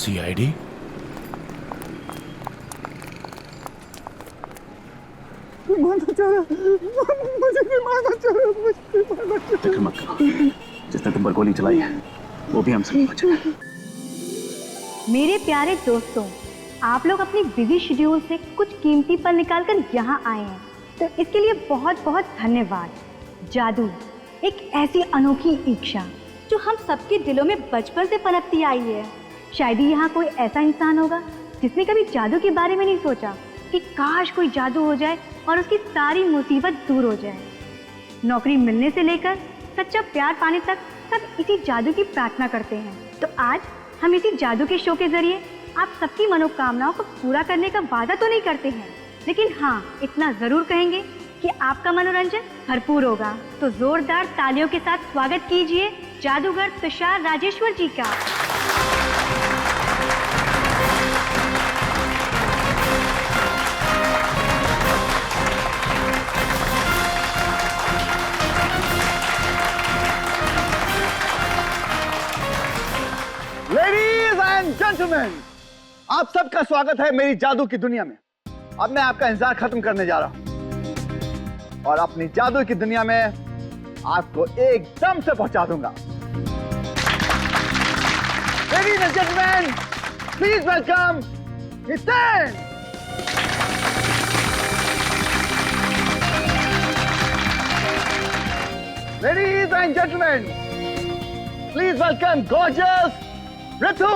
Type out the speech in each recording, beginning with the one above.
CID? फिक्र मत करो, जिसने तुम पर गोली चलाई है वो भी हमसे नहीं बचा। मेरे प्यारे दोस्तों, आप लोग अपनी बिजी शेड्यूल से कुछ कीमती पल निकालकर यहाँ आए हैं, तो इसके लिए बहुत बहुत धन्यवाद। जादू एक ऐसी अनोखी इच्छा जो हम सबके दिलों में बचपन से पनपती आई है। शायद ही यहाँ कोई ऐसा इंसान होगा जिसने कभी जादू के बारे में नहीं सोचा कि काश कोई जादू हो जाए और उसकी सारी मुसीबत दूर हो जाए। नौकरी मिलने से लेकर सच्चा प्यार पाने तक सब इसी जादू की प्रार्थना करते हैं। तो आज हम इसी जादू के शो के जरिए आप सबकी मनोकामनाओं को पूरा करने का वादा तो नहीं करते हैं, लेकिन हाँ इतना जरूर कहेंगे कि आपका मनोरंजन भरपूर होगा। तो जोरदार तालियों के साथ स्वागत कीजिए जादूगर तुषार राजेश्वर जी का। लेडीज एंड जेंटलमैन, आप सबका स्वागत है मेरी जादू की दुनिया में। अब मैं आपका इंतजार खत्म करने जा रहा हूं और अपनी जादू की दुनिया में आपको एकदम से पहुंचा दूंगा। Ladies and gentleman, please welcome Hiten. Ladies and gentleman, please welcome gorgeous Ritu!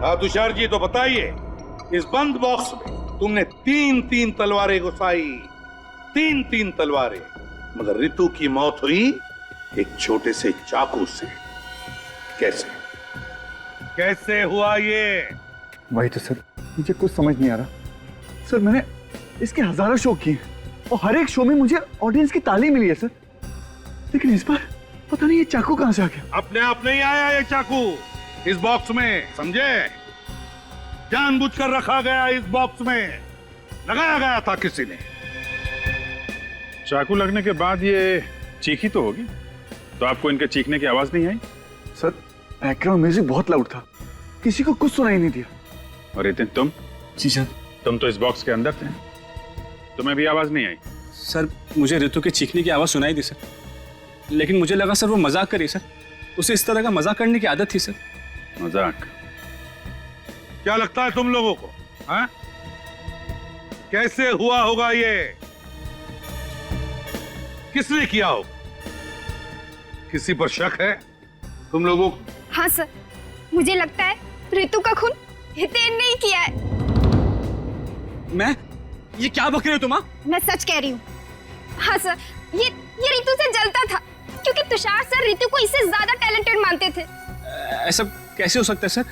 हाँ तुषार जी, तो बताइए, इस बंद बॉक्स में तुमने 3-3 तलवारें घुसाई, 3-3 तलवारें, मगर रितु की मौत हुई एक छोटे से चाकू से। कैसे कैसे हुआ ये? वही तो सर, मुझे कुछ समझ नहीं आ रहा। सर मैंने इसके हजारों शो किए और हर एक शो में मुझे ऑडियंस की ताली मिली है सर, लेकिन इस बार पता नहीं ये चाकू कहां से आ गया। अपने आप नहीं आया ये चाकू इस बॉक्स में, समझे? जानबूझकर रखा गया इस बॉक्स में, लगाया गया था किसी ने। चाकू लगने के बाद ये चीखी तो होगी, तो आपको इनके चीखने की आवाज नहीं आई? सर बैकग्राउंड म्यूजिक बहुत लाउड था, किसी को कुछ सुनाई नहीं दिया। और रितिन तुम? जी सर। तुम तो इस बॉक्स के अंदर थे, तुम्हें भी आवाज नहीं आई? सर मुझे रितु के चीखने की आवाज सुनाई दी सर, लेकिन मुझे लगा सर वो मजाक करी सर, उसे इस तरह का मजाक करने की आदत थी सर। मजाक? क्या लगता है तुम लोगों को, हाँ? कैसे हुआ होगा ये? किसने किया होगा? किसी पर शक है तुम लोगों को? हाँ सर, मुझे लगता है रितु का खून हितेन ने ही किया है। मैं? ये क्या बक रहे हो तुम? मैं सच कह रही हूँ। हाँ सर, ये रितु से जलता था क्योंकि तुषार सर रितु को इससे ज्यादा टैलेंटेड मानते थे। ऐसा कैसे हो सकता है सर?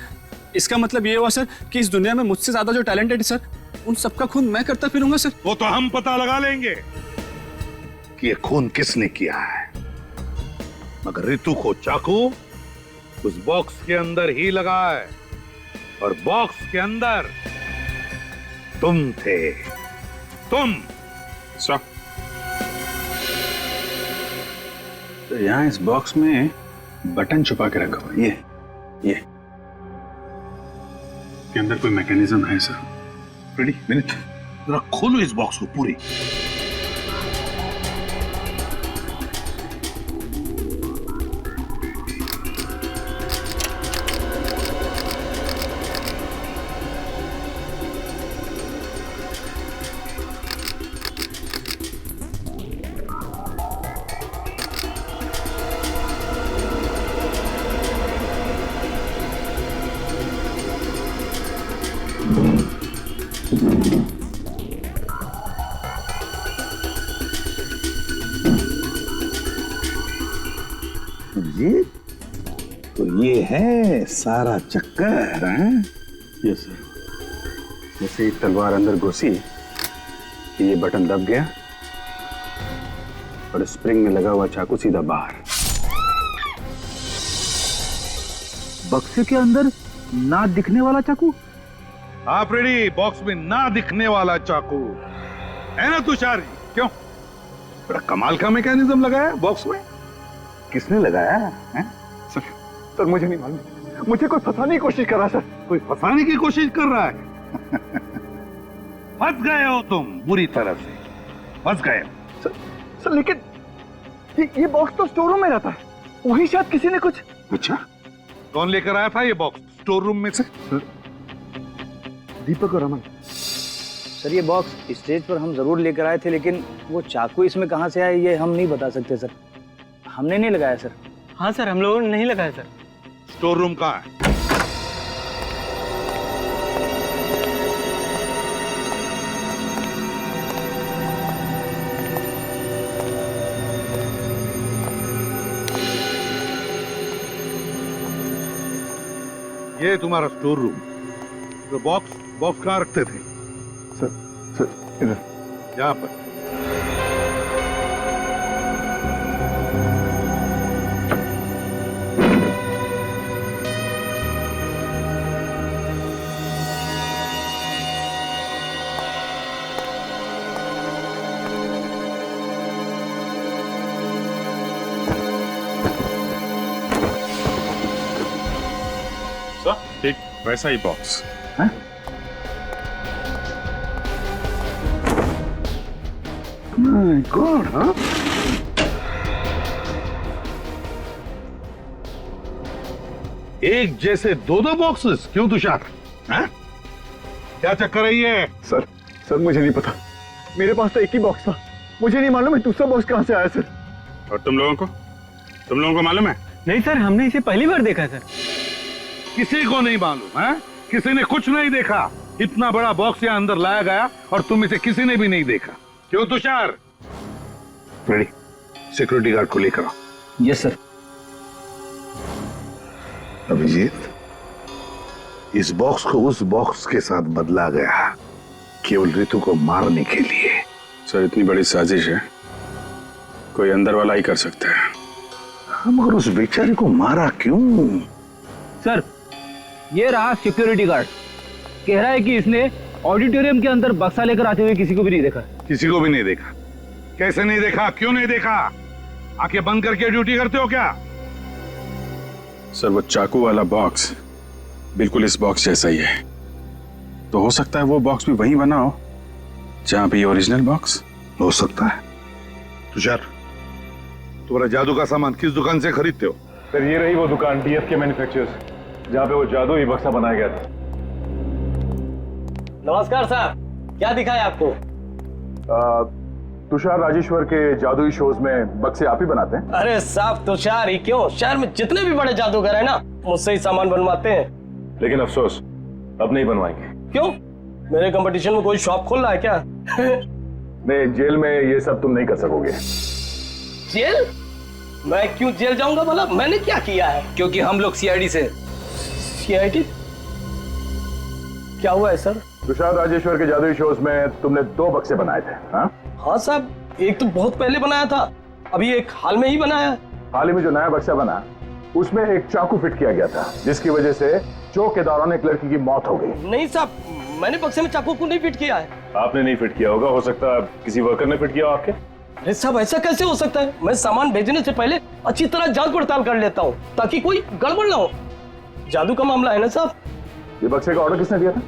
इसका मतलब ये हुआ सर कि इस दुनिया में मुझसे ज्यादा जो टैलेंटेड है सर, उन सबका खून मैं करता फिरूंगा सर। वो तो हम पता लगा लेंगे कि ये खून किसने किया है, मगर रितु को चाकू उस बॉक्स के अंदर ही लगा है, और बॉक्स के अंदर तुम थे, तुम। तो यहाँ इस बॉक्स में बटन छुपा के रखा हुआ है, ये के अंदर कोई मैकेनिज्म है सर? रेडी मिनट, जरा खोलो इस बॉक्स को पूरी। ये है सारा चक्कर, हैं? Yes sir. जैसे ही तलवार अंदर घुसी कि ये बटन दब गया और स्प्रिंग में लगा हुआ चाकू सीधा बाहर। बक्से के अंदर ना दिखने वाला चाकू? आप रेडी? बॉक्स में ना दिखने वाला चाकू है ना तुषार जी? क्यों? बड़ा कमाल का मैकेनिज्म लगाया बॉक्स में। किसने लगाया है? सर मुझे नहीं मालूम, मुझे कोई फंसाने की कोशिश कर रहा है सर। कोई फंसाने की कोशिश कर रहा है? फंस गए हो तुम, बुरी तरह से फंस गए हो। सर लेकिन ये बॉक्स तो स्टोर रूम में रहता है, वही शायद किसी ने कुछ। अच्छा, कौन लेकर आया था ये बॉक्स स्टोर रूम में से? सर दीपक और रमन। सर ये बॉक्स स्टेज पर हम जरूर लेकर आए थे, लेकिन वो चाकू इसमें कहां से आया ये हम नहीं बता सकते सर, हमने नहीं लगाया सर। हाँ सर, हम लोगों ने नहीं लगाया सर। स्टोर रूम कहाँ है? ये तुम्हारा स्टोर रूम। तो बॉक्स कहाँ रखते थे? सर इधर, यहाँ पर। ठीक वैसा ही बॉक्स। गॉड, हाँ? एक जैसे दो बॉक्सेस क्यों तुषार? हाँ? क्या चक्कर है ये? सर मुझे नहीं पता, मेरे पास तो एक ही बॉक्स था, मुझे नहीं मालूम है दूसरा बॉक्स कहां से आया सर। और तुम लोगों को मालूम है? नहीं सर, हमने इसे पहली बार देखा सर। किसी को नहीं मालूम है? किसी ने कुछ नहीं देखा। इतना बड़ा बॉक्स यहाँ अंदर लाया गया और तुम इसे किसी ने भी नहीं देखा। क्यों तुषार? रेडी, सिक्योरिटी गार्ड को लेकर आओ। Yes sir. अभिजीत, इस बॉक्स को उस बॉक्स के साथ बदला गया केवल ऋतु को मारने के लिए। सर इतनी बड़ी साजिश है, कोई अंदर वाला ही कर सकता है। मगर उस बेचारे को मारा क्यों? सर ये रहा सिक्योरिटी गार्ड, कह रहा है कि इसने ऑडिटोरियम के अंदर बक्सा लेकर आते हुए किसी को भी नहीं देखा। किसी को भी नहीं देखा? कैसे नहीं देखा? क्यों नहीं देखा? आंखें बंद करके ड्यूटी करते हो क्या? सर वो चाकू वाला बॉक्स बिल्कुल इस बॉक्स जैसा ही है, तो हो सकता है वो बॉक्स भी वहीं बना हो जहां पे ओरिजिनल बॉक्स हो सकता है। तुषार, तुम्हारा जादू का सामान किस दुकान से खरीदते हो? सर ये रही वो दुकान DF के मैन्युफैक्चरर्स, जहाँ पे वो जादू ही बक्सा बनाया गया था। नमस्कार सर, क्या दिखाया आपको? तुषार राजेश्वर के जादुई शोज में बक्से आप ही बनाते हैं? अरे साहब तुषार ही क्यों, शहर में जितने भी बड़े जादूगर हैं ना, मुझसे ही सामान बनवाते हैं। लेकिन अफसोस अब नहीं बनवाएंगे। क्यों? मेरे कंपटीशन में कोई शॉप खोल रहा है क्या? नहीं, जेल में ये सब तुम नहीं कर सकोगे। जेल? मैं क्यों जेल जाऊंगा भला? मैंने क्या किया है? क्योंकि हम लोग CID से। CID? क्या हुआ है सर? तुषार राजेश्वर के जादुई शोज में तुमने 2 बक्से बनाए थे। हाँ साहब, एक तो बहुत पहले बनाया था, अभी एक हाल में ही बनाया है। हाल ही में जो नया बक्सा बना उसमें एक चाकू फिट किया गया था, जिसकी वजह से चोक के दौरान एक लड़की की मौत हो गई। नहीं साहब, मैंने बक्से में चाकू को नहीं फिट किया है। आपने नहीं फिट किया होगा, हो सकता है किसी वर्कर ने फिट किया हो आपके। अरे साहब ऐसा कैसे हो सकता है? मैं सामान भेजने से पहले अच्छी तरह जांच पड़ताल कर लेता हूँ ताकि कोई गड़बड़ ना हो। जादू का मामला है ना साहब। ये बक्से का ऑर्डर किसने दिया था?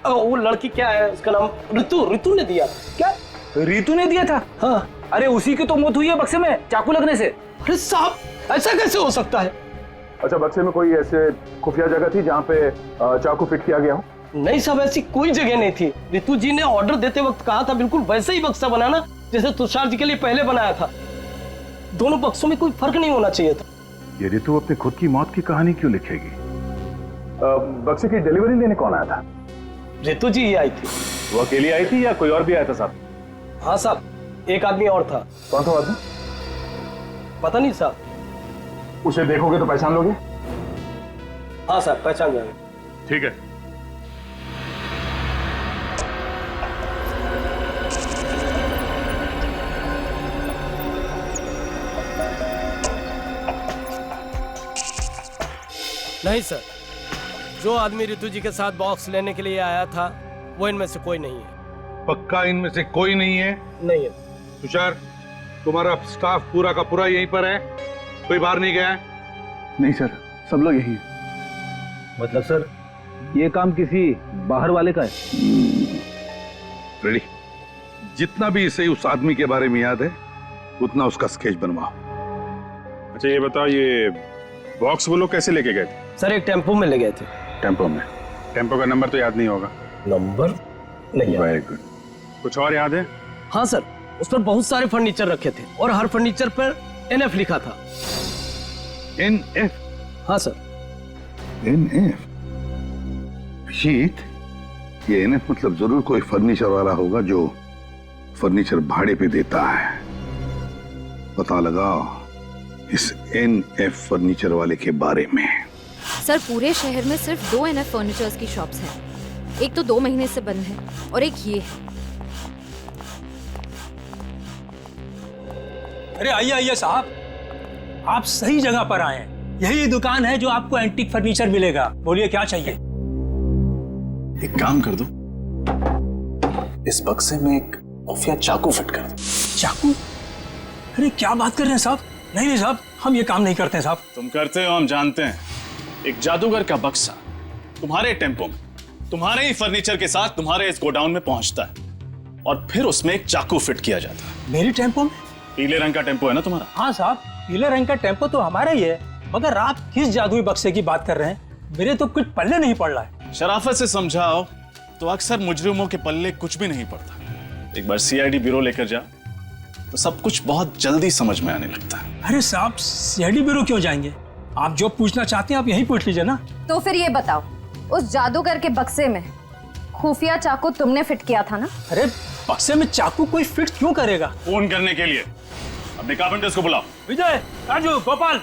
वो लड़की क्या है उसका नाम? ऋतु ने दिया। क्या ऋतु ने दिया था? हाँ। अरे उसी की तो मौत हुई है बक्से में चाकू लगने से। अरे साहब ऐसा कैसे हो सकता है? अच्छा, बक्से में कोई ऐसे खुफिया जगह थी जहाँ पे चाकू फिट किया गया हो? नहीं साहब, ऐसी कोई जगह नहीं थी। ऋतु जी ने ऑर्डर देते वक्त कहा था बिल्कुल वैसे ही बक्सा बनाना जैसे तुषार जी के लिए पहले बनाया था। दोनों बक्सों में कोई फर्क नहीं होना चाहिए था। ये ऋतु अपनी खुद की मौत की कहानी क्यों लिखेगी? बक्से की डिलीवरी लेने कौन आया था? ऋतु जी ही आई थी। वो अकेली आई थी या कोई और भी आया था साथ? हाँ साहब, एक आदमी और था। कौन था आदमी? पता नहीं साहब। उसे देखोगे तो पहचान लोगे? हाँ साहब, पहचान जाएंगे। ठीक है। नहीं सर, जो आदमी ऋतु जी के साथ बॉक्स लेने के लिए आया था वो इनमें से कोई नहीं है। पक्का इनमें से कोई नहीं है? नहीं है। तुषार, तुम्हारा स्टाफ पूरा का पूरा यहीं पर है? कोई बाहर नहीं गया है? नहीं सर, सब लोग यही हैं। मतलब सर ये काम किसी बाहर वाले का है? रेडी, जितना भी इसे उस आदमी के बारे में याद है उतना उसका स्केच बनवाओ। अच्छा ये बताओ, ये बॉक्स वो लोग कैसे लेके गए थे? सर एक टेम्पो में ले गए थे। टेम्पो में? टेम्पो का नंबर तो याद नहीं होगा? नंबर नहीं। Very good. कुछ और याद है? हाँ सर, उस पर बहुत सारे फर्नीचर रखे थे और हर फर्नीचर पर NF लिखा था। NF? हाँ सर। NF? शीत, ये NF मतलब जरूर कोई फर्नीचर वाला होगा जो फर्नीचर भाड़े पे देता है। पता लगाओ इस NF फर्नीचर वाले के बारे में। सर पूरे शहर में सिर्फ 2 NF फर्नीचर्स की शॉप्स हैं। एक तो 2 महीने से बंद है और एक ये है। अरे आइए आइए साहब, आप सही जगह पर आए हैं। यही दुकान है जो आपको एंटीक फर्नीचर मिलेगा। बोलिए क्या चाहिए? एक काम कर दो, इस बक्से में एक खुफिया चाकू फिट कर दो। चाकू? अरे क्या बात कर रहे हैं साहब? नहीं नहीं साहब, हम ये काम नहीं करते हैं साहब। तुम करते हो, हम जानते हैं। एक जादूगर का बक्सा तुम्हारे टेम्पो में तुम्हारे ही फर्नीचर के साथ तुम्हारे इस गोडाउन में पहुंचता है और फिर उसमें एक चाकू फिट किया जाता है। मेरी टेम्पो में? पीले रंग का टेम्पो है ना तुम्हारा? हाँ साहब, पीले रंग का टेम्पो तो हमारा ही है, मगर आप किस जादुई बक्से की बात कर रहे हैं? मेरे तो कुछ पल्ले नहीं पड़ रहा है। शराफत से समझाओ तो अक्सर मुजरिमों के पल्ले कुछ भी नहीं पड़ता। एक बार CID ब्यूरो लेकर जा तो सब कुछ बहुत जल्दी समझ में आने लगता है। अरे साहब, CID ब्यूरो क्यों जाएंगे? आप जो पूछना चाहते हैं आप यही पूछ लीजिए ना। तो फिर ये बताओ, उस जादूगर के बक्से में खुफिया चाकू तुमने फिट किया था ना? अरे बक्से में चाकू कोई फिट क्यों करेगा? फोन करने के लिए। अपने कारपेंटर्स को बुलाओ। विजय, राजू, गोपाल,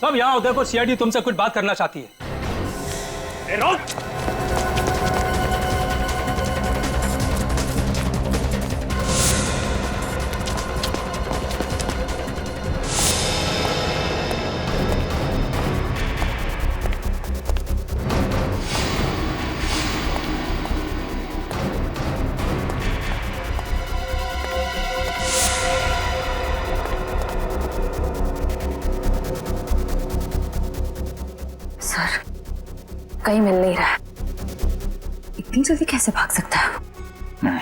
सब यहाँ आओ। देखो सीआईडी तुमसे कुछ बात करना चाहती है। सर, कहीं मिल नहीं रहा। इतनी जल्दी कैसे भाग सकता है? नहीं,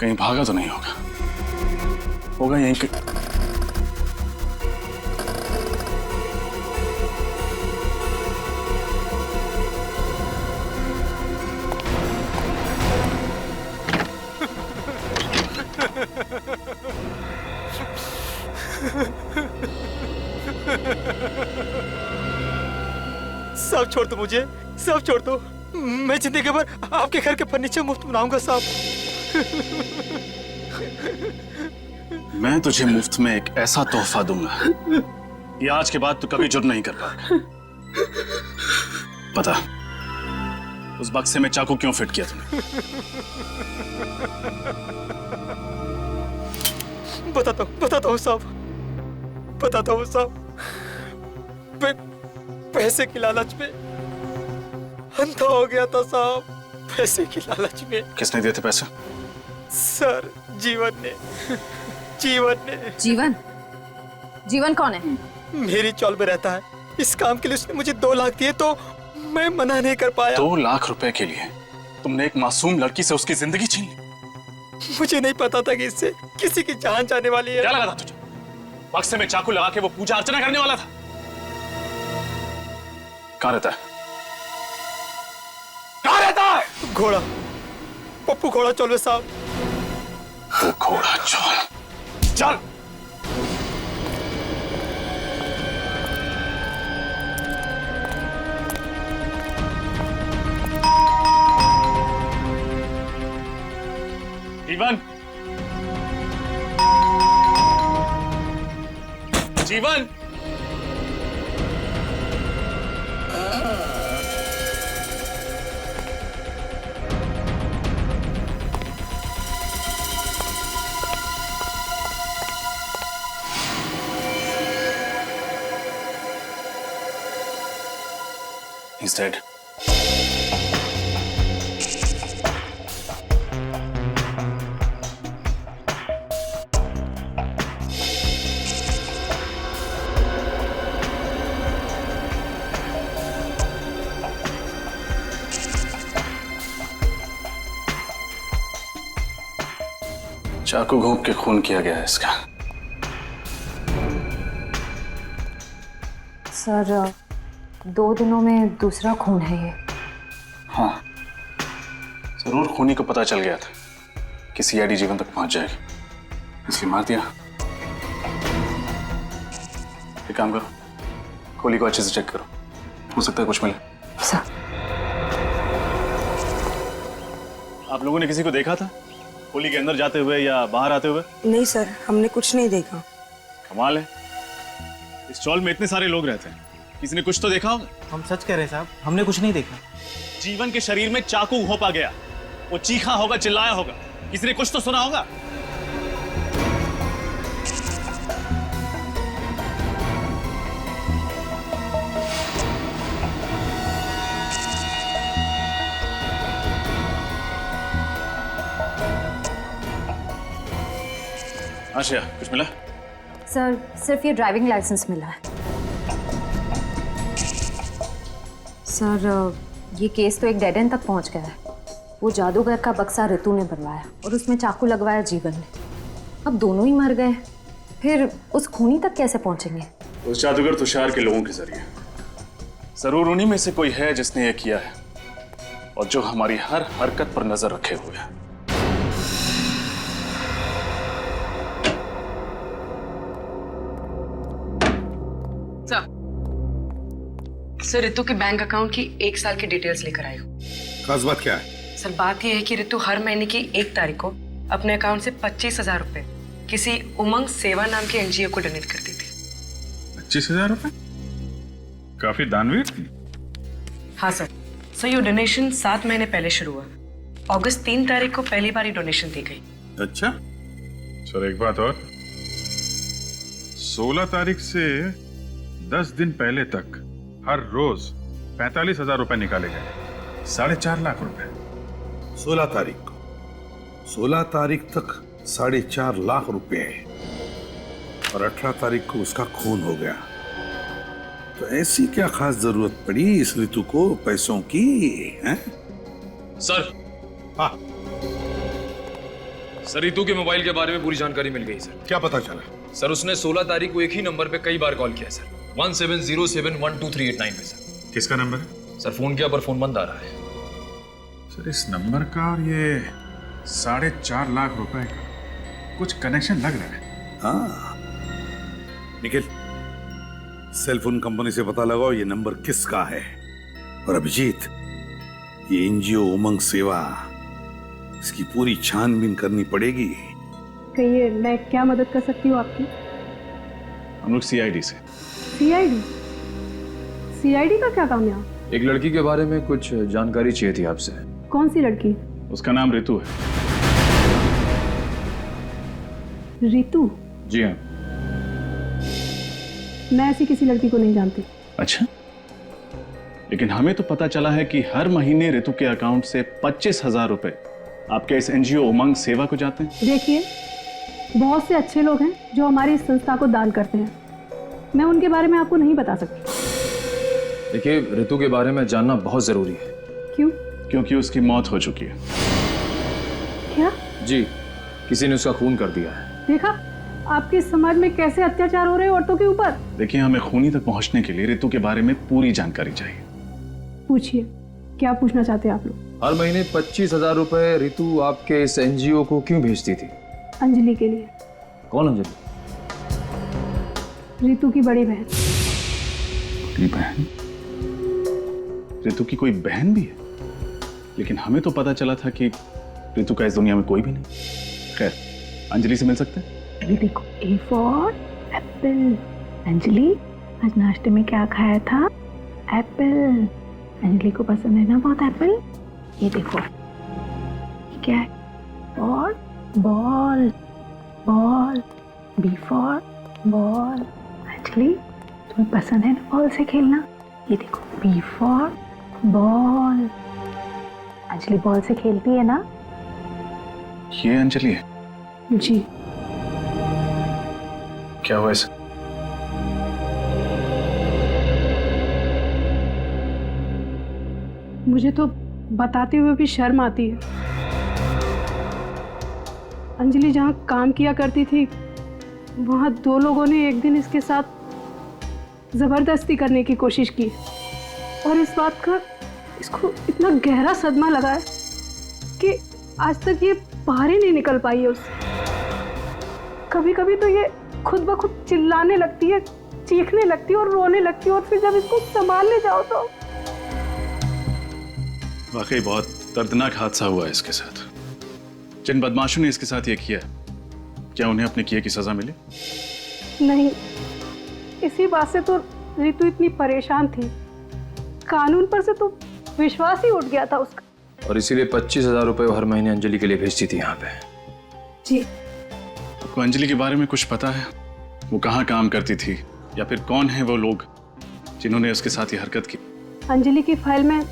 कहीं भागा तो नहीं होगा। होगा यहीं कहीं। सब छोड़ दो मुझे, सब छोड़ दो। मैं जिंदगी भर आपके घर के फर्नीचर मुफ्त बनाऊंगा साहब। मैं तुझे मुफ्त में एक ऐसा तोहफा दूंगा कि आज के बाद तू कभी जुर्म नहीं कर पाएगा। बता, उस बक्से में चाकू क्यों फिट किया तूने? बताता हूँ साहब, बताता हूँ साहब। पैसे की लालच में अंधा हो गया था साहब, पैसे की लालच में। किसने दिए थे पैसे? सर, जीवन ने। जीवन? जीवन कौन है? मेरी चौल में रहता है। इस काम के लिए उसने मुझे 2 लाख दिए तो मैं मना नहीं कर पाया। 2 लाख रुपए के लिए तुमने एक मासूम लड़की से उसकी जिंदगी छीन ली। मुझे नहीं पता था कि इससे किसी की जान जाने वाली है। क्या लगा था तुझे? बक्से में चाकू लगा के वो पूजा अर्चना करने वाला था। कहाँ रहता है? कहाँ रहता है? घोड़ा, पप्पू घोड़ा चौलवे साहब। वो घोड़ा चौल, चल। जीवन, जीवन, he's dead. चाकू घोंप के खून किया गया है इसका। सर, 2 दिनों में दूसरा खून है ये। हाँ, जरूर खूनी को पता चल गया था कि सीआईडी जीवन तक पहुंच जाएगी, इसलिए मार दिया। एक काम करो, खोली को अच्छे से चेक करो, हो सकता है कुछ मिले। सर, आप लोगों ने किसी को देखा था खोली के अंदर जाते हुए या बाहर आते हुए? नहीं सर, हमने कुछ नहीं देखा। कमाल है, इस चौल में इतने सारे लोग रहते हैं, किसी ने कुछ तो देखा होगा। हम सच कह रहे हैं साहब, हमने कुछ नहीं देखा। जीवन के शरीर में चाकू घोंपा गया, वो चीखा होगा, चिल्लाया होगा, किसी ने कुछ तो सुना होगा। आशिया, कुछ मिला? सर, सिर्फ ये ड्राइविंग लाइसेंस मिला है। सर, ये केस तो एक डेड एंड तक पहुंच गया है। वो जादूगर का बक्सा ऋतु ने बनवाया और उसमें चाकू लगवाया जीवन ने। अब दोनों ही मर गए, फिर उस खूनी तक कैसे पहुंचेंगे? उस जादूगर तुषार के लोगों के जरिए। जरूर उन्हीं में से कोई है जिसने ये किया है और जो हमारी हर हरकत पर नजर रखे हुए है। सर रितु के बैंक अकाउंट की 1 साल की डिटेल्स लेकर आई हूँ। खास बात क्या है? सर बात यह है कि रितु हर महीने की 1 तारीख को अपने अकाउंट से 25,000 रुपए किसी उमंग सेवा नाम के एनजीओ को डोनेट करती थी। 25,000 रुपए? काफी दानवीर थी। हाँ सर। सर ये डोनेशन 7 महीने पहले शुरू हुआ। अगस्त 3 तारीख को पहली बार डोनेशन दी गई। अच्छा। सर एक बात और, 16 तारीख से 10 दिन पहले तक हर रोज 45,000 रुपए निकाले गए, 4.5 लाख रुपए। 16 तारीख को 16 तारीख तक 4.5 लाख रुपए और 18 तारीख को उसका खून हो गया। तो ऐसी क्या खास जरूरत पड़ी इस ऋतु को पैसों की, हैं? सर। हाँ सर, ऋतु के मोबाइल के बारे में पूरी जानकारी मिल गई सर। क्या पता चला? सर उसने 16 तारीख को एक ही नंबर पे कई बार कॉल किया सर, 17071238 पे सर। किसका नंबर है? सर फोन किया पर फोन बंद आ रहा है। सर इस नंबर का और ये 4.5 लाख रुपए का कुछ कनेक्शन लग रहा है। हाँ निखिल, सेलफोन कंपनी से पता लगाओ ये नंबर किसका है। और अभिजीत, ये एनजीओ उमंग सेवा, इसकी पूरी छानबीन करनी पड़ेगी। कहिए, मैं क्या मदद कर सकती हूँ आपकी? हम लोग सीआईडी से। सीआईडी? सीआईडी का क्या काम है? एक लड़की के बारे में कुछ जानकारी चाहिए थी आपसे। कौन सी लड़की? उसका नाम ऋतु है। ऋतु? जी हाँ। मैं ऐसी किसी लड़की को नहीं जानती। अच्छा, लेकिन हमें तो पता चला है कि हर महीने ऋतु के अकाउंट से 25,000 रुपए आपके इस एनजीओ उमंग सेवा को जाते हैं। देखिए, बहुत से अच्छे लोग हैं जो हमारी इस संस्था को दान करते हैं। मैं उनके बारे में आपको नहीं बता सकती। देखिए, ऋतु के बारे में जानना बहुत जरूरी है। क्यों? क्योंकि उसकी मौत हो चुकी है। क्या? जी, किसी ने उसका खून कर दिया है। देखा आपके समाज में कैसे अत्याचार हो रहे हैं औरतों के ऊपर। देखिए, हमें खूनी तक पहुंचने के लिए ऋतु के बारे में पूरी जानकारी चाहिए। पूछिए, क्या पूछना चाहते हैं आप लोग? हर महीने 25,000 रुपए ऋतु आपके इस एनजीओ को क्यों भेजती थी? अंजलि के लिए। कौन अंजलि? ऋतु की बड़ी बहन। बड़ी बहन? ऋतु की कोई बहन भी है? लेकिन हमें तो पता चला था कि ऋतु का इस दुनिया में कोई भी नहीं। खैर, अंजलि से मिल सकते हैं? ये देखो, ए फॉर एप्पल। अंजलि, आज नाश्ते में क्या खाया था? एप्पल। अंजलि को पसंद है ना बहुत एप्पल। ये देखो, ये क्या है? और ball. Ball. B for ball. Anjali, तुम्हें पसंद है ना बॉल से खेलना? ये देखो, B for ball. Anjali ball से खेलती है ना? ये अंजलि है? जी। क्या हुआ इसे? मुझे तो बताते हुए भी शर्म आती है। अंजलि जहाँ काम किया करती थी, वहाँ 2 लोगों ने एक दिन इसके साथ जबरदस्ती करने की कोशिश की और इस बात का इसको इतना गहरा सदमा लगा है कि आज तक ये बाहर ही नहीं निकल पाई है उससे। कभी कभी तो ये खुद ब खुद चिल्लाने लगती है, चीखने लगती है और रोने लगती है, और फिर जब इसको संभालने जाओ तो। वाकई बहुत दर्दनाक हादसा हुआ है इसके साथ। जिन बदमाशों ने इसके साथ ये किया, क्या उन्हें अपने किए की सजा मिली? नहीं, इसी बात से तो ऋतु इतनी परेशान थी। कानून पर से तो विश्वास ही उठ गया था उसका। और इसीलिए 25,000 रुपए हर महीने अंजलि के लिए भेजती थी यहाँ पे। जी। आपको अंजलि के बारे में कुछ पता है? वो कहाँ काम करती थी, या फिर कौन है वो लोग जिन्होंने उसके साथ ये हरकत की? अंजलि की फाइल में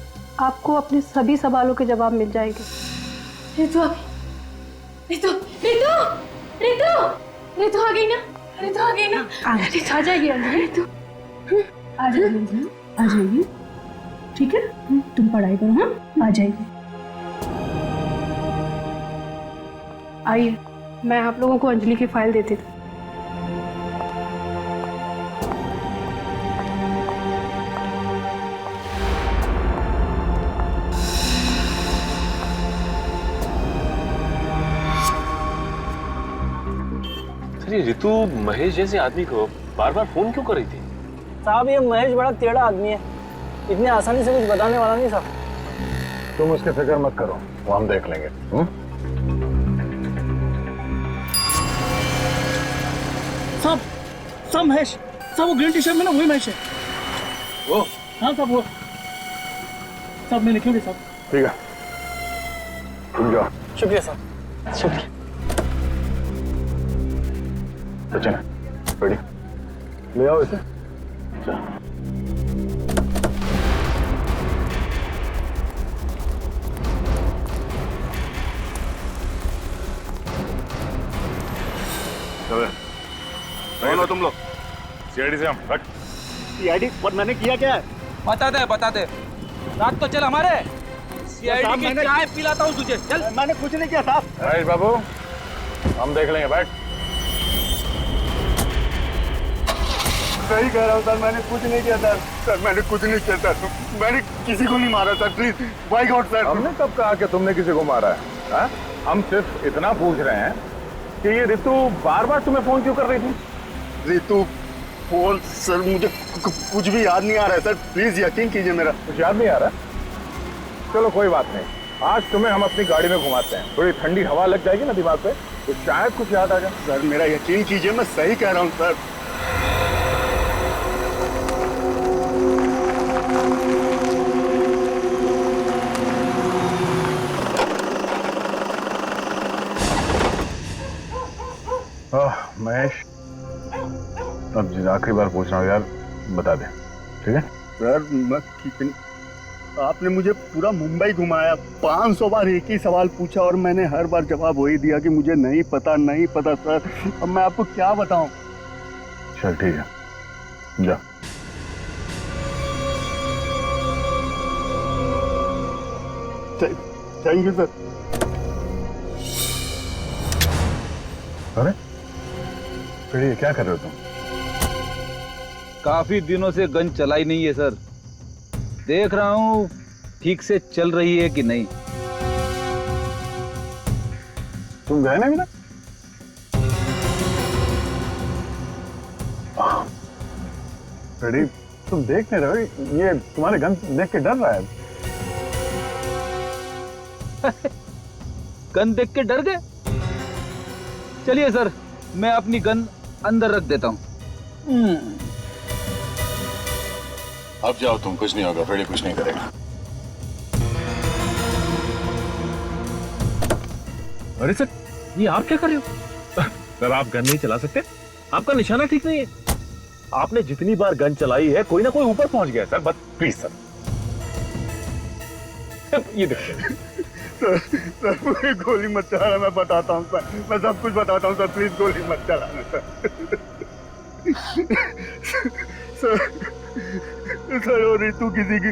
आपको अपने सभी सवालों के जवाब मिल जाएंगे। ऋतु आ गई। ऋतु ऋतु ऋतु ऋतु आ गई ना? ऋतु आ गई ना? आ जाएगी अंजलि। ऋतु आ जाएगी, आ जाएगी। ठीक है, तुम पढ़ाई करो। हाँ, आ जाएगी। आइए, मैं आप लोगों को अंजलि की फाइल देती थी। ये ऋतु महेश जैसे आदमी को बार बार फोन क्यों कर रही थी? साहब, ये महेश बड़ा टेढ़ा आदमी है। इतनी आसानी से कुछ बताने वाला नहीं साहब। तुम उसकी फिक्र मत करो, वो हम देख लेंगे। साहब साहब महेश साहब, वो ग्रीन टी शर्ट में ना वही महेश है। वो हाँ साहब वो साहब मैं लिखूंगी साहब। ठीक है, तुम जाओ। शुक्रिया साहब, शुक्रिया। सचिन रेडी, ले आओ इसे। कौन हो तुम लोग? सीआईडी से हम हट। सीआईडी? और मैंने किया क्या है? बता दे। रात तो चल हमारे सीआईडी की चाय पिलाता हूँ तुझे, चल। मैंने कुछ नहीं किया साहब। महेश बाबू, हम देख लेंगे, बैठ। सही कह रहा हूँ सर, मैंने कुछ नहीं किया सर। सर मैंने कुछ नहीं किया सर, मैंने किसी को नहीं मारा sir, please by God sir. हमने कब कहा कि तुमने किसी को मारा है? हा? हम सिर्फ इतना पूछ रहे हैं कि ये रितु बार बार तुम्हें फोन क्यों कर रही थी? रितु फोन? सर मुझे कुछ भी याद नहीं आ रहा है सर, प्लीज यकीन कीजिए मेरा। कुछ याद नहीं आ रहा? चलो कोई बात नहीं, आज तुम्हें हम अपनी गाड़ी में घुमाते हैं, थोड़ी ठंडी हवा लग जाएगी ना दिमाग पे, तो शायद कुछ याद आ जाए। सर मेरा यकीन कीजिए, मैं सही कह रहा हूँ सर। महेश, अब आखिरी बार पूछ रहा हूँ यार, बता दे, ठीक है? सर मैं कितनी, आपने मुझे पूरा मुंबई घुमाया, 500 बार एक ही सवाल पूछा और मैंने हर बार जवाब वही दिया कि मुझे नहीं पता सर। अब मैं आपको क्या बताऊं? चल ठीक है, जा। Thank you sir. अरे फिर ये क्या कर रहे हो तुम? काफी दिनों से गन चलाई नहीं है सर, देख रहा हूं ठीक से चल रही है कि नहीं। तुम गए ना? रेडी, तुम देख नहीं रहे हो? ये तुम्हारे गन देख के डर रहा है। गन देख के डर गए? चलिए सर, मैं अपनी गन अंदर रख देता हूं। अब जाओ तुम, कुछ नहीं होगा, फ्रेडी कुछ नहीं करेगा। अरे सर, ये आप क्या कर रहे हो? सर आप गन नहीं चला सकते, आपका निशाना ठीक नहीं है। आपने जितनी बार गन चलाई है कोई ना कोई ऊपर पहुंच गया सर, बस प्लीज सर। ये देखिए सर मुझे गोली मत चलाना, मैं बताता हूँ सर, मैं सब कुछ बताता हूँ सर, प्लीज गोली मत चलाना सर। सर वो रितु किसी की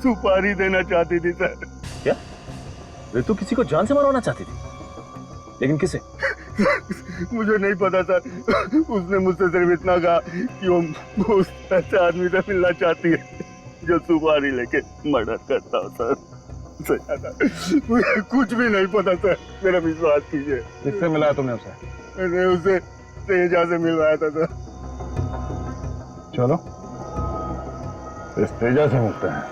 सुपारी देना चाहती थी सर। क्या? रितु किसी को जान से मरवाना चाहती थी? लेकिन किसे? मुझे नहीं पता सर, उसने मुझसे सिर्फ इतना कहा कि वो उस ऐसे आदमी से मिलना चाहती है जो सुपारी लेके मर्डर करता हो सर। मुझे कुछ भी नहीं पता सर, मेरा विश्वास कीजिए। किससे मिलाया तुमने उसे? मैंने उसे तेजा से मिलवाया था सर। चलो इस तेजा से मिलते हैं।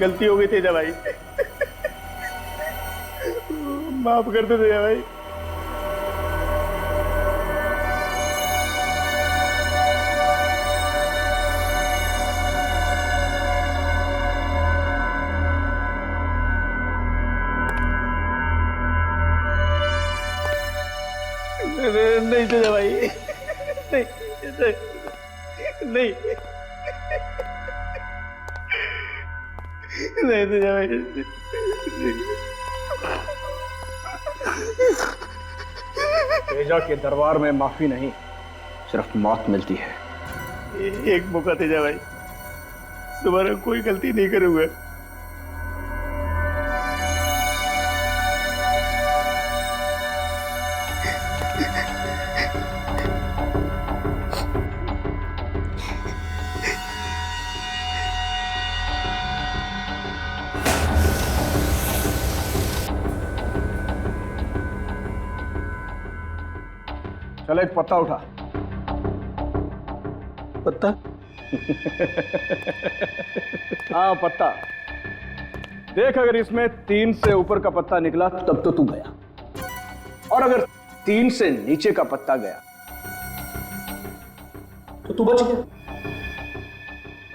गलती हो गई तेजा भाई, माफ कर दो तेजा भाई। नहीं तेजा भाई, नहीं नहीं नहीं तेजा भाई। तेजा के दरबार में माफी नहीं, सिर्फ मौत मिलती है। एक मौका तेजा भाई, दोबारा कोई गलती नहीं करूंगा। चलो एक पत्ता उठा। पत्ता? हाँ पत्ता देख, अगर इसमें 3 से ऊपर का पत्ता निकला तब तो तू गया, और अगर 3 से नीचे का पत्ता गया तो तू बच गया।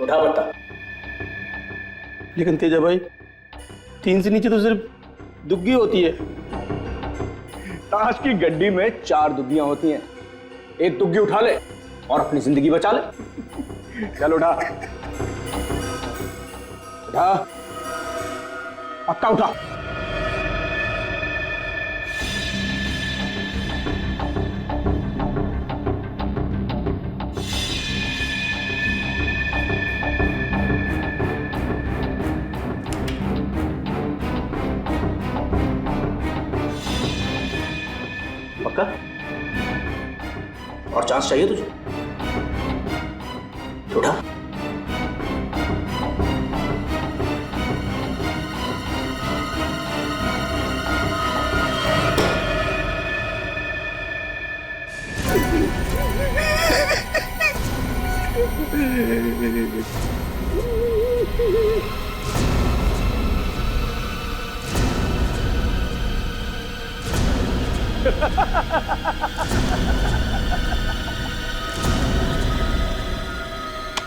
उठा पत्ता। लेकिन तेजा भाई 3 से नीचे तो सिर्फ दुग्गी होती है। ताश की गड्डी में 4 दुग्गियां होती हैं, एक दुग्गी उठा ले और अपनी जिंदगी बचा ले। चल उठा उठा, पक्का उठा। पक्का? और चांस चाहिए तुझे? उठा।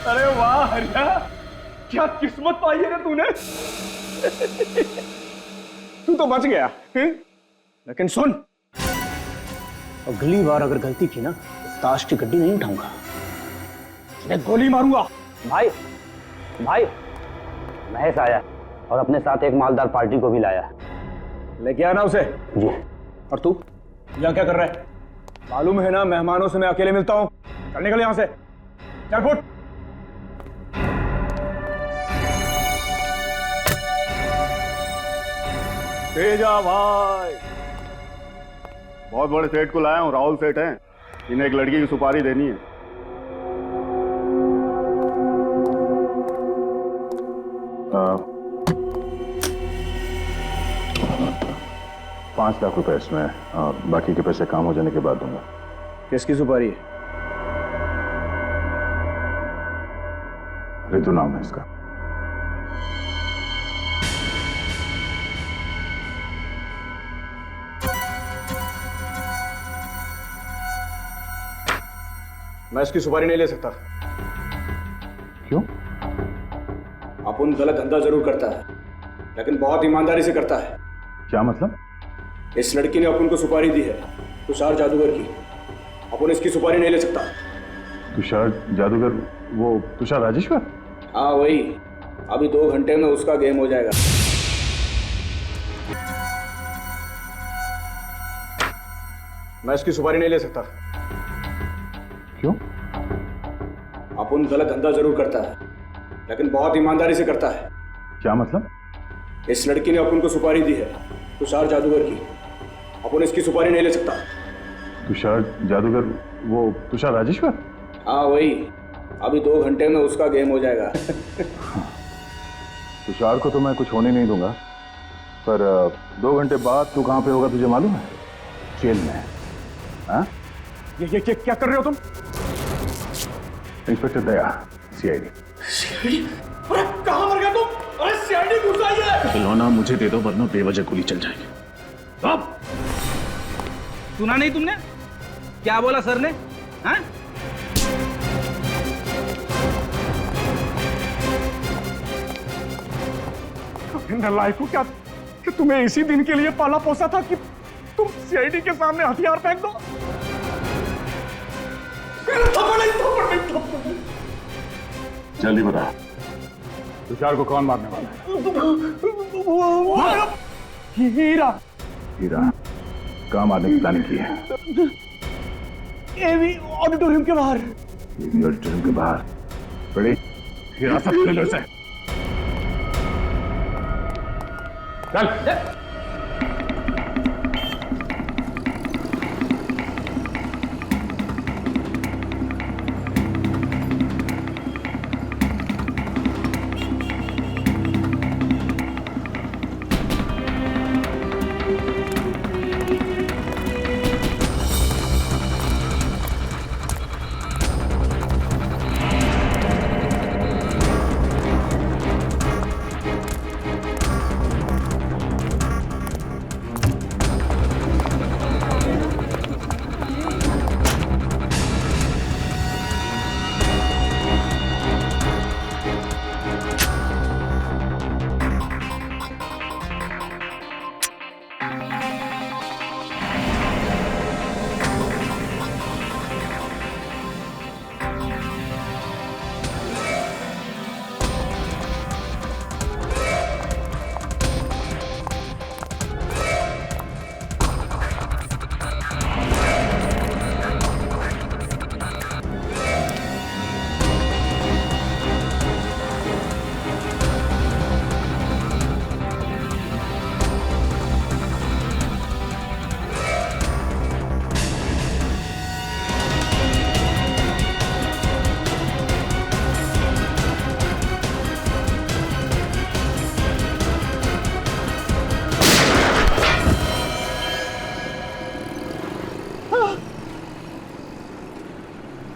अरे वाह हरिया, क्या किस्मत पाई है ना तूने। तू तो बच गया है? लेकिन सुन, अगली बार अगर गलती की ना तो ताश की गड्डी नहीं उठाऊंगा, मैं गोली मारूंगा। भाई भाई महेश आया और अपने साथ एक मालदार पार्टी को भी लाया। लेके आना उसे। जी। और तू यहाँ क्या कर रहा है? मालूम है ना मेहमानों से मैं अकेले मिलता हूँ। चल निकल यहाँ से, चल फुट। तेजा भाई, बहुत बड़े सेठ को लाया हूँ, राहुल सेठ हैं, इन्हें एक लड़की की सुपारी देनी है। ₹5 लाख इसमें, बाकी के पैसे काम हो जाने के बाद दूंगा। किसकी सुपारी है? रितु नाम है इसका। मैं इसकी सुपारी नहीं ले सकता। क्यों? अपुन गलत धंधा जरूर करता है, लेकिन बहुत ईमानदारी से करता है। क्या मतलब? इस लड़की ने अपुन को सुपारी दी है, तुषार जादूगर की। अपुन इसकी सुपारी नहीं ले सकता। तुषार जादूगर? वो तुषार राजेश्वर? हाँ वही। अभी 2 घंटे में उसका गेम हो जाएगा। मैं इसकी सुपारी नहीं ले सकता। क्यों? अपुन गलत धंधा जरूर करता है, लेकिन बहुत ईमानदारी से करता है। क्या मतलब? इस लड़की ने अपुन को सुपारी दी है, तुषार जादूगर की। अपुन इसकी सुपारी नहीं ले सकता। तुषार जादूगर? वो तुषार राजेश्वर? हाँ वही। अभी 2 घंटे में उसका गेम हो जाएगा। तुषार को तो मैं कुछ होने नहीं दूंगा, पर 2 घंटे बाद तू कहाँ पे होगा तुझे मालूम है? जेल में। हाँ? ये क्या कर रहे हो तुम? इंस्पेक्टर दया, सीआईडी। सीआईडी? अरे कहाँ मर गया तुम? अरे सीआईडी घुस आई है। खिलौना मुझे दे दो वरना बेवजह गोली चल जाएगी। अब सुना नहीं तुमने क्या बोला सर ने? हाँ? नालायकों, क्या तुम्हें इसी दिन के लिए पाला पोसा था कि तुम सीआईडी के सामने हथियार फेंक दो? जल्दी बता, तुषार को कौन मारने वाला है? हीरा। हीरा? कहाँ मारने की प्लानिंग की है? एवी ऑडिटोरियम के बाहर। एवी ऑडिटोरियम के बाहर? बड़ी हिरासत में लो इसे। चल।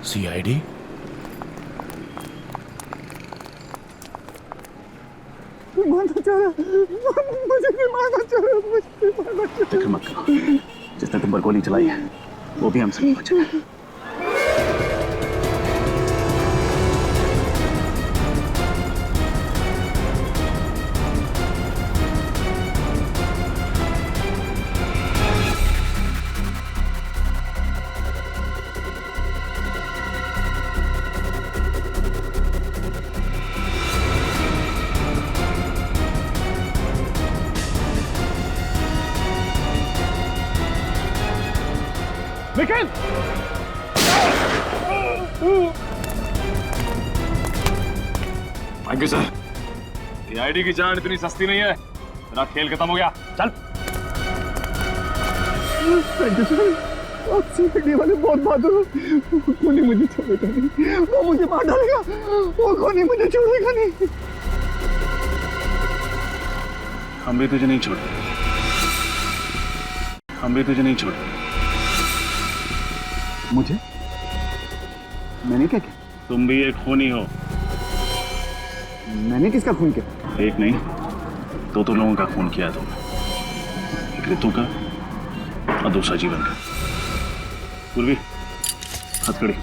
सीआईडी? मारना चाह रहा, मुझे भी मारना चाह रहा, मुझे भी मारना चाह रहा। फिक्र मत करो, जिसने तुम पर गोली चलाई है वो भी हमसे नहीं बचा। Nikhil! Thank you sir. CID की जान इतनी सस्ती नहीं है। मेरा खेल खत्म हो गया। चल। Thank you sir. आप सीआईडी वाले बहुत बहादुर हो। कोनी मुझे छोड़ेगा नहीं, वो मुझे मार डालेगा। वो कोनी मुझे छोड़ेगा नहीं। हम भी तुझे नहीं छोड़ते, हम भी तुझे नहीं छोड़ते। मुझे? मैंने क्या किया? तुम भी एक खूनी हो। मैंने किसका खून किया? एक नहीं, दो लोगों का खून किया तुमने। एक ऋतु का और दूसरा जीवन का। पूर्वी, हथकड़ी।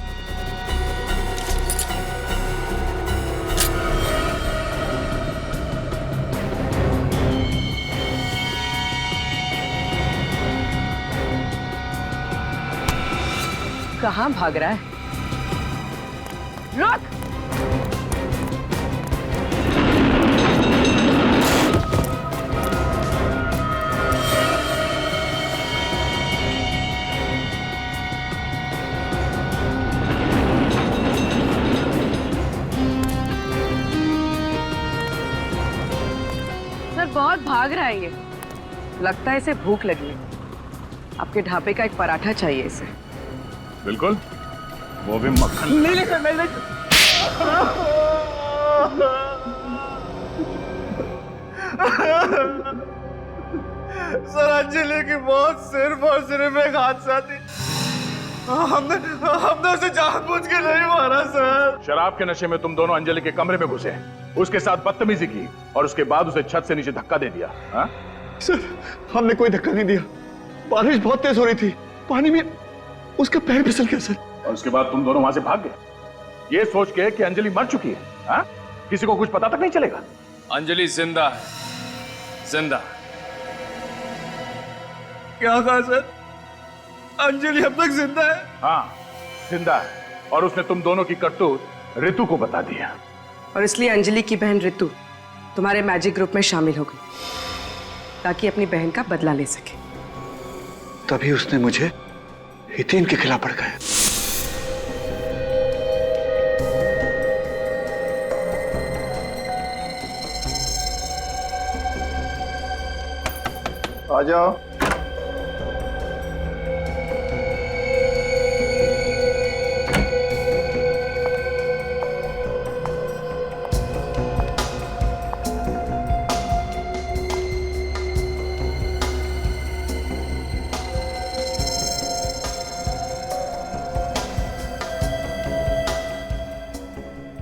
कहाँ भाग रहा है? रुक! सर बहुत भाग रहा है ये। लगता है इसे भूख लगी है। आपके ढाबे का एक पराठा चाहिए इसे। बिल्कुल, वो भी मक्खन। नहीं सर, नहीं। सर अंजलि की मौत सिर्फ और सिर्फ एक हादसा थी। हमने उसे जानबूझ के नहीं मारा सर। शराब के नशे में तुम दोनों अंजलि के कमरे में घुसे, उसके साथ बदतमीजी की और उसके बाद उसे छत से नीचे धक्का दे दिया। हाँ? सर हमने कोई धक्का नहीं दिया। बारिश बहुत तेज हो रही थी, पानी में उसका पैर फिसल गया सर। और उसके बाद तुम दोनों वहां से भाग गए, ये सोच के कि अंजलि मर चुकी है। हाँ? किसी को कुछ पता तक नहीं चलेगा। अंजलि जिंदा है, जिंदा। क्या कहा सर? अंजलि अब तक जिंदा है? हाँ, जिंदा है। और उसने तुम दोनों की करतूत ऋतु को बता दिया। और इसलिए अंजलि की बहन ऋतु तुम्हारे मैजिक ग्रुप में शामिल हो गई ताकि अपनी बहन का बदला ले सके। तभी उसने मुझे हितेन के खिलाफ भड़काया। आ जाओ।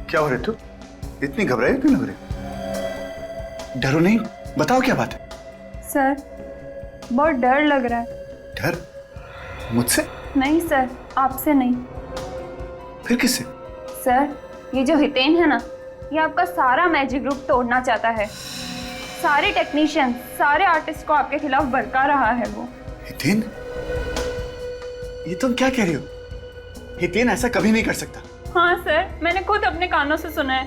क्या हो ऋतु? इतनी घबराए क्यों लग रहे? डरो नहीं, बताओ क्या बात है? सर बहुत डर लग रहा है। डर? मुझसे? नहीं सर, आपसे नहीं। फिर किससे? सर ये जो हितेन है ना, ये आपका सारा मैजिक ग्रुप तोड़ना चाहता है। सारे टेक्नीशियन, सारे आर्टिस्ट को आपके खिलाफ भड़का रहा है वो। हितेन? ये तुम क्या कह रही हो? हितेन ऐसा कभी नहीं कर सकता। हाँ सर, मैंने खुद अपने कानों से सुना है।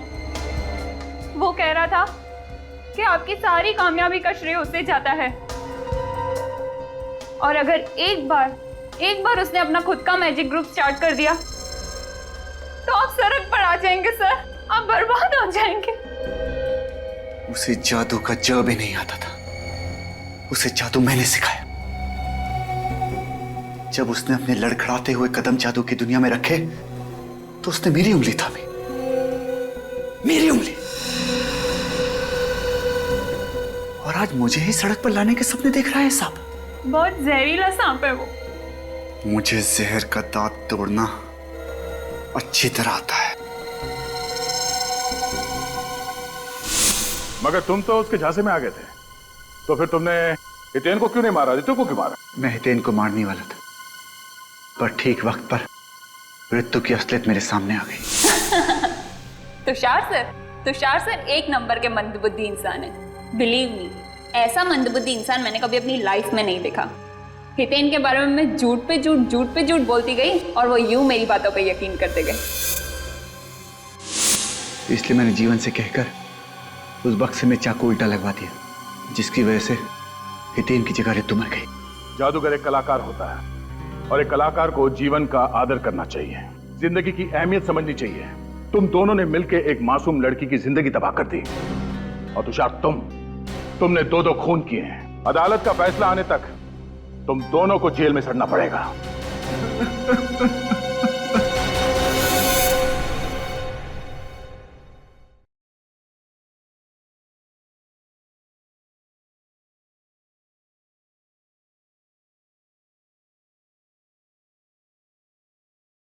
वो कह रहा था कि आपकी सारी कामयाबी का श्रेय उसे जाता है। और अगर एक बार उसने अपना खुद का मैजिक ग्रुप स्टार्ट कर दिया तो आप सड़क पर आ जाएंगे सर, आप बर्बाद हो जाएंगे। उसे जादू का ज भी नहीं आता था। उसे जादू मैंने सिखाया। जब उसने अपने लड़खड़ाते हुए कदम जादू की दुनिया में रखे तो उसने मेरी उंगली थामी, मेरी उंगली। और आज मुझे ही सड़क पर लाने के सपने देख रहा है सांप। बहुत जहरीला सांप है वो। मुझे जहर का दांत तोड़ना अच्छी तरह आता है। मगर तुम तो उसके झांसे में आ गए थे, तो फिर तुमने हितेन को क्यों नहीं मारा? रितु को क्यों मारा? मैं हितेन को मारने वाला था, पर ठीक वक्त पर ऋतु की असलियत मेरे सामने आ गई। तुषार सर एक नंबर के मंदबुद्धि इंसान है। बिलीव मी, ऐसा मंदबुद्धि इंसान मैंने कभी अपनी लाइफ में नहीं देखा। हितेन के बारे में मैं झूठ पे झूठ बोलती गई और वो यूं मेरी बातों पे यकीन करते गए। इसलिए मैंने जीवन से कहकर उस बक्से में चाकू उल्टा लगवा दिया, जिसकी वजह से हितेन की जगह ऋतु मर गई। जादूगर एक कलाकार होता है, और एक कलाकार को जीवन का आदर करना चाहिए, जिंदगी की अहमियत समझनी चाहिए। तुम दोनों ने मिलकर एक मासूम लड़की की जिंदगी तबाह कर दी। और तुषार, तुमने दो खून किए हैं। अदालत का फैसला आने तक तुम दोनों को जेल में सड़ना पड़ेगा।